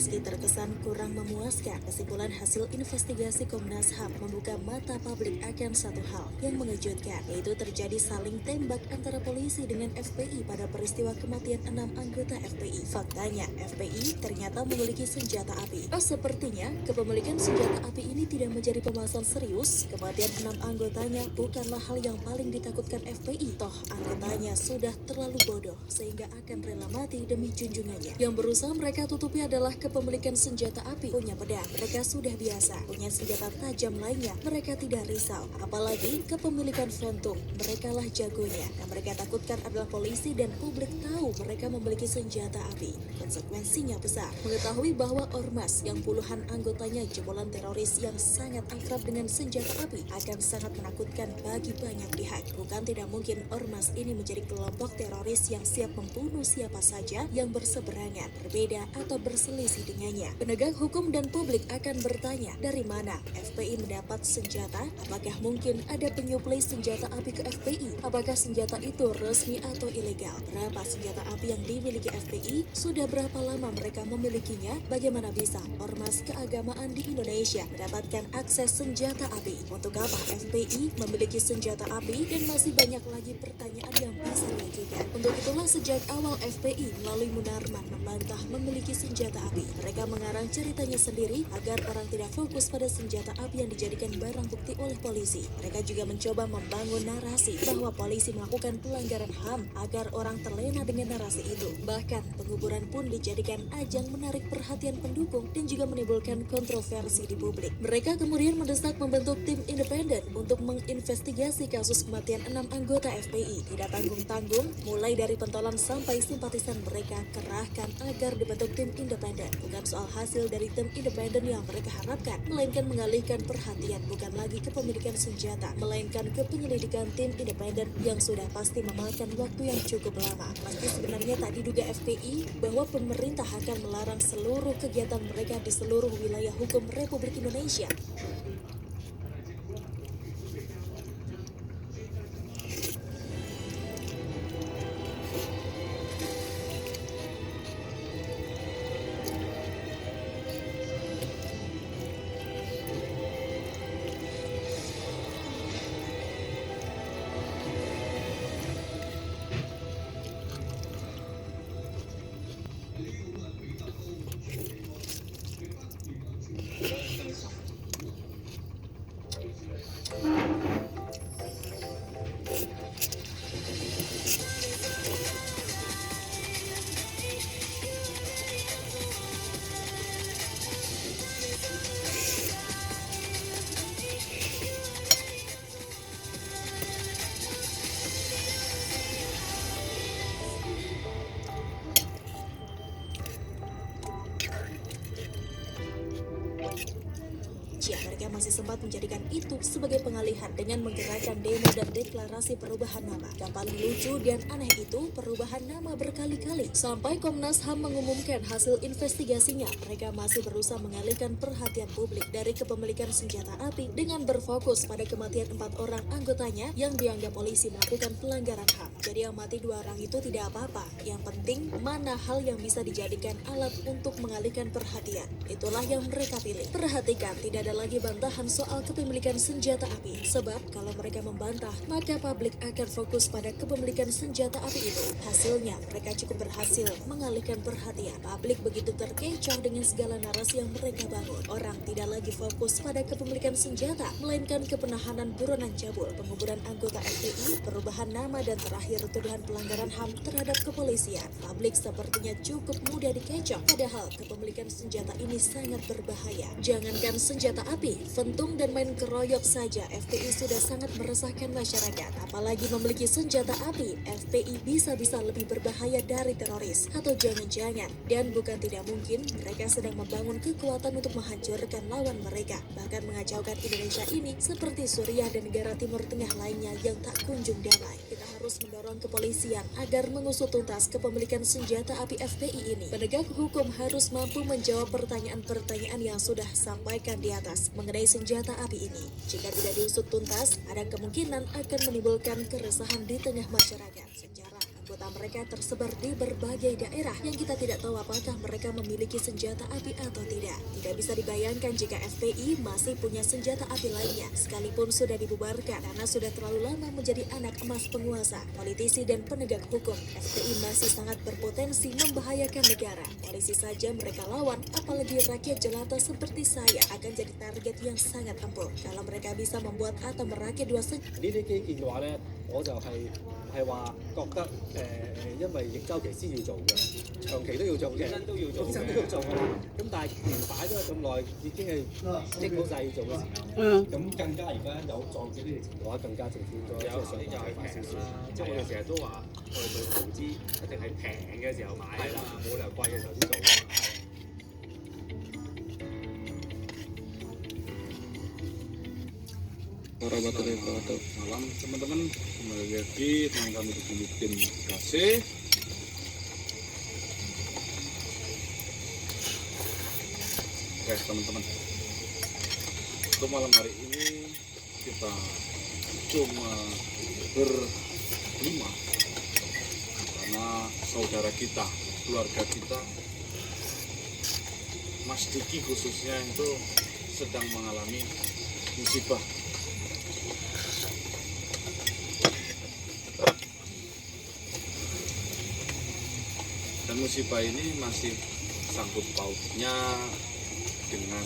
Meski terkesan kurang memuaskan, kesimpulan hasil investigasi Komnas HAM membuka mata publik akan satu hal yang mengejutkan, yaitu terjadi saling tembak antara polisi dengan FPI pada peristiwa kematian 6 anggota FPI. Faktanya, FPI ternyata memiliki senjata api. Sepertinya, kepemilikan senjata api ini tidak menjadi pembahasan serius. Kematian 6 anggotanya bukanlah hal yang paling ditakutkan FPI. Toh, anggotanya sudah terlalu bodoh sehingga akan rela mati demi junjungannya. Yang berusaha mereka tutupi adalah kepemilikan senjata api. Punya pedang, mereka sudah biasa. Punya senjata tajam lainnya, mereka tidak risau. Apalagi kepemilikan Frontum, mereka lah jagonya. Yang mereka takutkan adalah polisi dan publik tahu mereka memiliki senjata api. Konsekuensinya besar. Mengetahui bahwa Ormas yang puluhan anggotanya jebolan teroris yang sangat akrab dengan senjata api akan sangat menakutkan bagi banyak pihak. Bukan tidak mungkin Ormas ini menjadi kelompok teroris yang siap membunuh siapa saja yang berseberangan, berbeda atau berselisih dengannya. Penegak hukum dan publik akan bertanya, dari mana FPI mendapat senjata? Apakah mungkin ada penyuplai senjata api ke FPI? Apakah senjata itu resmi atau ilegal? Berapa senjata api yang dimiliki FPI? Sudah berapa lama mereka memilikinya? Bagaimana bisa ormas keagamaan di Indonesia mendapatkan akses senjata api? Untuk apa FPI memiliki senjata api? Dan masih banyak lagi pertanyaan yang bisa diajukan. Untuk itulah sejak awal FPI melalui Munarman membantah memiliki senjata api. Mereka mengarang ceritanya sendiri agar orang tidak fokus pada senjata api yang dijadikan barang bukti oleh polisi. Mereka juga mencoba membangun narasi bahwa polisi melakukan pelanggaran HAM agar orang terlena dengan narasi itu. Bahkan penguburan pun dijadikan ajang menarik perhatian pendukung dan juga menimbulkan kontroversi di publik. Mereka kemudian mendesak membentuk tim independen untuk menginvestigasi kasus kematian 6 anggota FPI. Tidak tanggung-tanggung, mulai dari pentolan sampai simpatisan mereka kerahkan agar dibentuk tim independen. Bukan soal hasil dari tim independen yang mereka harapkan, melainkan mengalihkan perhatian bukan lagi kepemilikan senjata, melainkan ke penyelidikan tim independen yang sudah pasti memakan waktu yang cukup lama. Meski sebenarnya tak diduga FPI bahwa pemerintah akan melarang seluruh kegiatan mereka di seluruh wilayah hukum Republik Indonesia. Mereka masih sempat menjadikan itu sebagai pengalihan dengan menggerakkan demo dan deklarasi perubahan nama. Yang paling lucu dan aneh itu perubahan nama berkali-kali. Sampai Komnas HAM mengumumkan hasil investigasinya, mereka masih berusaha mengalihkan perhatian publik dari kepemilikan senjata api dengan berfokus pada kematian 4 orang anggotanya yang dianggap polisi melakukan pelanggaran HAM. Jadi yang mati 2 orang itu tidak apa-apa. Yang penting mana hal yang bisa dijadikan alat untuk mengalihkan perhatian. Itulah yang mereka pilih. Perhatikan, tidak ada lagi bantahan soal kepemilikan senjata api. Sebab kalau mereka membantah, maka publik akan fokus pada kepemilikan senjata api itu. Hasilnya, mereka cukup berhasil mengalihkan perhatian. Publik begitu terkecoh dengan segala narasi yang mereka bangun. Orang tidak lagi fokus pada kepemilikan senjata, melainkan kepenahanan buronan cabul, penguburan anggota FPI, perubahan nama, dan terakhir tuduhan pelanggaran HAM terhadap kepolisian. Publik sepertinya cukup mudah dikecoh, padahal kepemilikan senjata ini sangat berbahaya. Jangankan senjata api, Frontum dan main keroyok saja FPI sudah sangat meresahkan masyarakat. Apalagi memiliki senjata api, FPI bisa-bisa lebih berbahaya dari teroris. Atau jangan-jangan, dan bukan tidak mungkin, mereka sedang membangun kekuatan untuk menghancurkan lawan mereka, bahkan mengacaukan Indonesia ini seperti Suriah dan negara Timur Tengah lainnya yang tak kunjung damai. Kita harus mendorong kepolisian agar mengusut tuntas kepemilikan senjata api FPI ini. Penegak hukum harus mampu menjawab pertanyaan-pertanyaan yang sudah sampaikan di atas mengenai senjata api ini. Jika tidak diusut tuntas, ada kemungkinan akan menimbulkan keresahan di tengah masyarakat. Sejarah Anggota mereka tersebar di berbagai daerah yang kita tidak tahu apakah mereka memiliki senjata api atau tidak. Tidak bisa dibayangkan jika FPI masih punya senjata api lainnya, sekalipun sudah dibubarkan karena sudah terlalu lama menjadi anak emas penguasa, politisi dan penegak hukum. FPI masih sangat berpotensi membahayakan negara. Polisi saja mereka lawan, apalagi rakyat jelata seperti saya akan jadi target yang sangat empuk. Kalau mereka bisa membuat atau merakit dua senjata 呢啲基建嘅話咧，我就係話覺得因為逆周期先要做嘅，長期都要做嘅，本身都要做嘅，本身都要做嘅啦。咁但係連擺咗咁耐，已經係積好晒要做嘅時候，咁更加而家有撞見呢條情嘅話，更加政府應該即係想快少少。即係我哋成日都話，我哋做投資一定係平嘅時候買㗎嘛，冇理由貴嘅時候先做㗎嘛。Warahmatullahi wabarakatuh. Malam teman-teman, kembali lagi dengan kami di sini tim KC. Oke teman-teman, untuk malam hari ini kita cuma berlima karena saudara kita, keluarga kita, Mas Diki khususnya itu sedang mengalami musibah. Dan musibah ini masih sangkut pautnya dengan